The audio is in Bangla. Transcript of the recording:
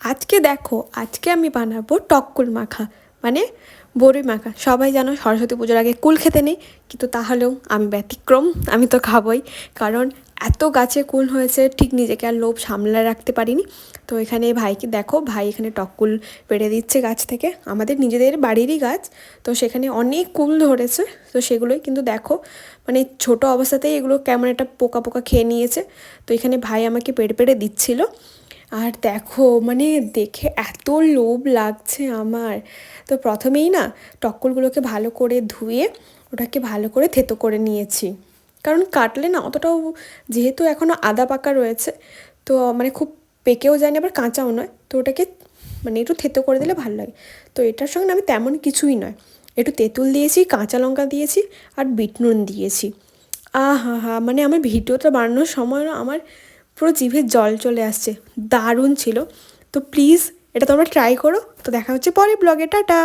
আজকে দেখো, আজকে আমি বানাবো টক মাখা, মানে বড়ই মাখা। সবাই জানো সরস্বতী পুজোর আগে কুল খেতে নেই, কিন্তু তাহলেও আমি ব্যতিক্রম, আমি তো খাবোই। কারণ এত গাছে কুল হয়েছে, ঠিক নিজেকে আর লোভ সামলে রাখতে পারিনি। তো এখানে ভাইকে দেখো, ভাই এখানে টক কুল পেড়ে দিচ্ছে গাছ থেকে, আমাদের নিজেদের বাড়িরই গাছ। তো সেখানে অনেক কুল ধরেছে, তো সেগুলোই কিন্তু দেখো, মানে ছোট অবস্থাতেই এগুলো কেমন একটা পোকা পোকা খেয়ে নিয়েছে। তো এখানে ভাই আমাকে পেড়ে পেড়ে দিচ্ছিল। আর দেখো, মানে দেখে এত লোভ লাগছে আমার। তো প্রথমেই না টক্করগুলোকে ভালো করে ধুয়ে ওটাকে ভালো করে থেতো করে নিয়েছি। কারণ কাটলে না অতটাও, যেহেতু এখনও আদা পাকা রয়েছে, তো মানে খুব পেকেও যায় না আবার কাঁচাও নয়, তো ওটাকে মানে একটু থেতো করে দিলে ভালো লাগে। তো এটার সঙ্গে না আমি তেমন কিছুই নয়, একটু তেঁতুল দিয়েছি, কাঁচা লঙ্কা দিয়েছি আর বিট নুন দিয়েছি। আহা হা, মানে আমার ভিডিওটা বানানোর সময় না আমার পুরো জিভে জল চলে আসছে। দারুণ ছিল। তো প্লিজ এটা তোমরা ট্রাই করো। তো দেখা হচ্ছে পরের ব্লগে, টাটা।